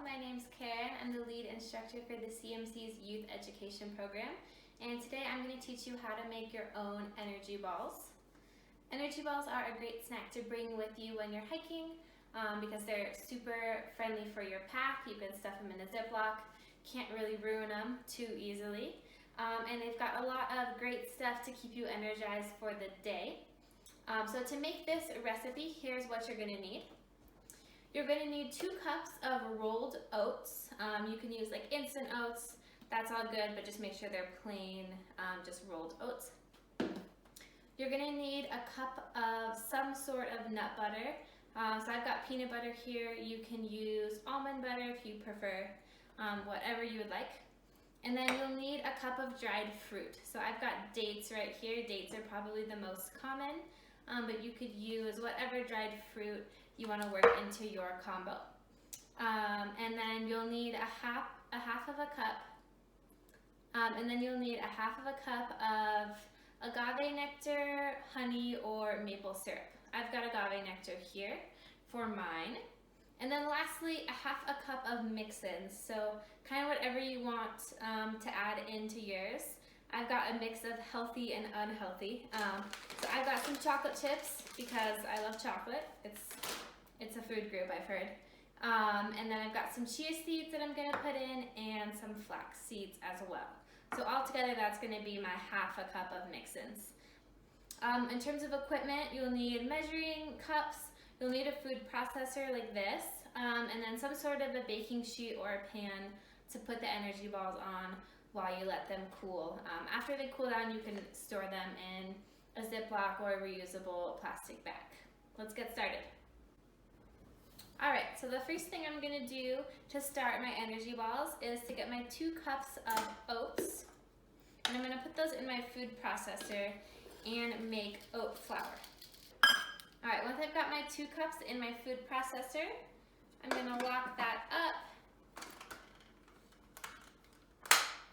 my name's Karen. I'm the lead instructor for the CMC's Youth Education Program, and today I'm going to teach you how to make your own energy balls. Energy balls are a great snack to bring with you when you're hiking because they're super friendly for your pack. You can stuff them in a Ziploc, can't really ruin them too easily, and they've got a lot of great stuff to keep you energized for the day. So to make this recipe, here's what you're going to need. You're going to need 2 cups of rolled oats. You can use like instant oats, that's all good, but just make sure they're plain, just rolled oats. You're going to need a cup of some sort of nut butter. So I've got peanut butter here. You can use almond butter if you prefer, whatever you would like. And then you'll need a cup of dried fruit. So I've got dates right here. Dates are probably the most common, but you could use whatever dried fruit you want to work into your combo. And then you'll need a half of a cup, and then you'll need a half of a cup of agave nectar, honey, or maple syrup. I've got agave nectar here for mine. And then lastly, a half a cup of mix-ins. So kind of whatever you want to add into yours. I've got a mix of healthy and unhealthy. So I've got some chocolate chips because I love chocolate. It's a food group, I've heard. And then I've got some chia seeds that I'm going to put in and some flax seeds as well. So altogether that's going to be my half a cup of mix-ins. In terms of equipment, you'll need measuring cups, you'll need a food processor like this, and then some sort of a baking sheet or a pan to put the energy balls on while you let them cool. After they cool down, you can store them in a Ziploc or a reusable plastic bag. Let's get started. Alright, so the first thing I'm going to do to start my energy balls is to get my 2 cups of oats, and I'm going to put those in my food processor and make oat flour. Alright, once I've got my 2 cups in my food processor, I'm going to lock that up,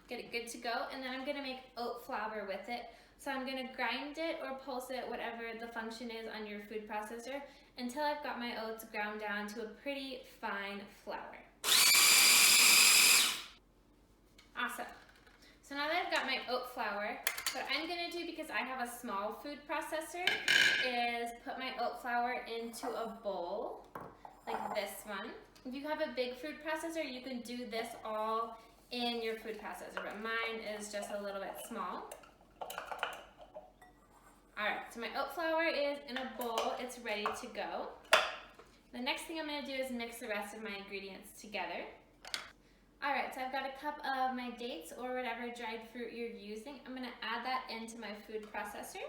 get it good to go, and then I'm going to make oat flour with it. So I'm going to grind it or pulse it, whatever the function is on your food processor, until I've got my oats ground down to a pretty fine flour. Awesome. So now that I've got my oat flour, what I'm going to do, because I have a small food processor, is put my oat flour into a bowl, like this one. If you have a big food processor, you can do this all in your food processor, but mine is just a little bit small. Alright, so my oat flour is in a bowl, it's ready to go. The next thing I'm going to do is mix the rest of my ingredients together. Alright, so I've got a cup of my dates or whatever dried fruit you're using. I'm going to add that into my food processor.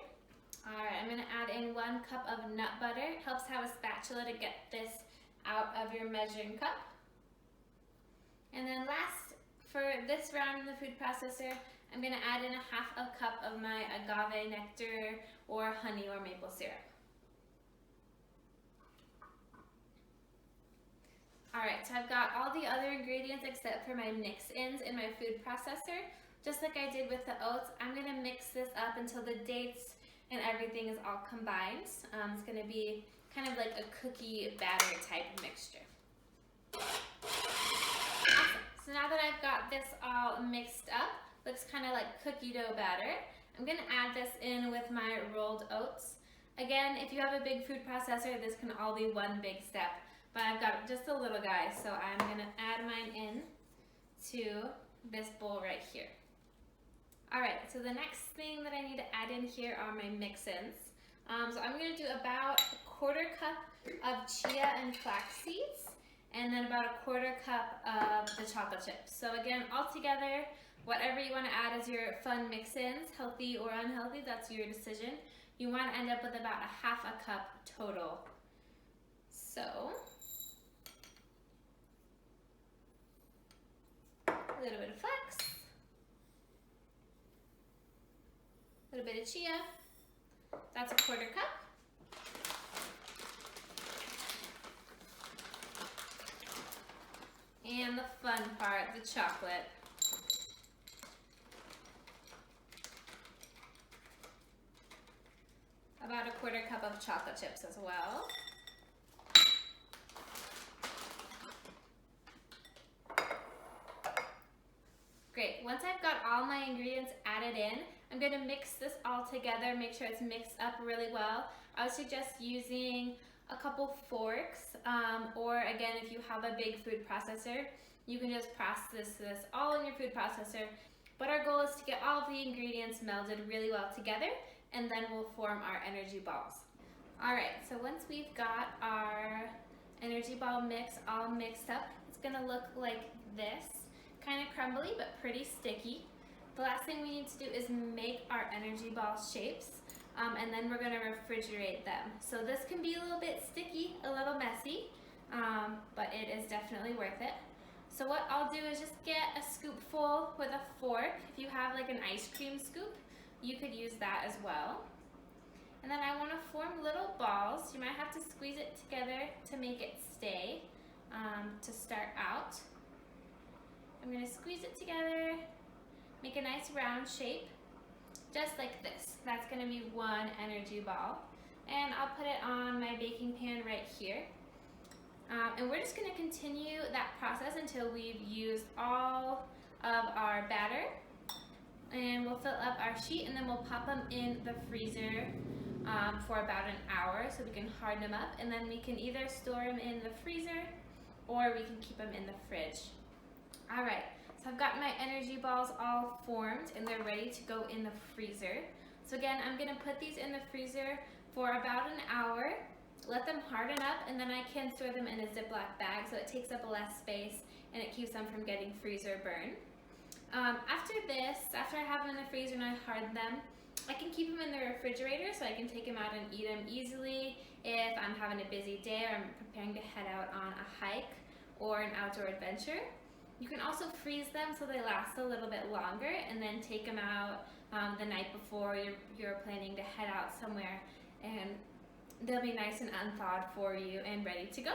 Alright, I'm going to add in 1 cup of nut butter. It helps have a spatula to get this out of your measuring cup. And then last, for this round in the food processor, I'm going to add in a half a cup of my agave nectar or honey or maple syrup. Alright, so I've got all the other ingredients except for my mix-ins in my food processor. Just like I did with the oats, I'm going to mix this up until the dates and everything is all combined. It's going to be kind of like a cookie batter type mixture. Awesome. So now that I've got this all mixed up, looks kind of like cookie dough batter, I'm going to add this in with my rolled oats. Again, if you have a big food processor, this can all be one big step, but I've got just a little guy, so I'm going to add mine in to this bowl right here. Alright, so the next thing that I need to add in here are my mix-ins. So I'm going to do about a 1/4 cup of chia and flax seeds, and then about a 1/4 cup of the chocolate chips. So again, all together, whatever you want to add as your fun mix-ins, healthy or unhealthy, that's your decision. You want to end up with about a half a cup total. So, a little bit of flax, a little bit of chia, that's a 1/4 cup. And the fun part, the chocolate. About a 1/4 cup of chocolate chips as well. Great. Once I've got all my ingredients added in, I'm going to mix this all together, make sure it's mixed up really well. I would suggest using a couple forks, or again, if you have a big food processor, you can just process this all in your food processor. But our goal is to get all of the ingredients melded really well together, and then we'll form our energy balls. Alright, so once we've got our energy ball mix all mixed up, it's going to look like this. Kind of crumbly, but pretty sticky. The last thing we need to do is make our energy ball shapes, and then we're going to refrigerate them. So this can be a little bit sticky, a little messy, but it is definitely worth it. So what I'll do is just get a scoopful with a fork. If you have like an ice cream scoop, you could use that as well. And then I want to form little balls. You might have to squeeze it together to make it stay, to start out. I'm going to squeeze it together, make a nice round shape, just like this. That's going to be one energy ball. And I'll put it on my baking pan right here. And we're just going to continue that process until we've used all of our batter. And we'll fill up our sheet, and then we'll pop them in the freezer for about an hour so we can harden them up. And then we can either store them in the freezer or we can keep them in the fridge. Alright, so I've got my energy balls all formed and they're ready to go in the freezer. So again, I'm going to put these in the freezer for about an hour, let them harden up, and then I can store them in a Ziploc bag so it takes up less space and it keeps them from getting freezer burn. After I have them in the freezer and I harden them, I can keep them in the refrigerator so I can take them out and eat them easily if I'm having a busy day or I'm preparing to head out on a hike or an outdoor adventure. You can also freeze them so they last a little bit longer and then take them out the night before you're planning to head out somewhere, and they'll be nice and unthawed for you and ready to go.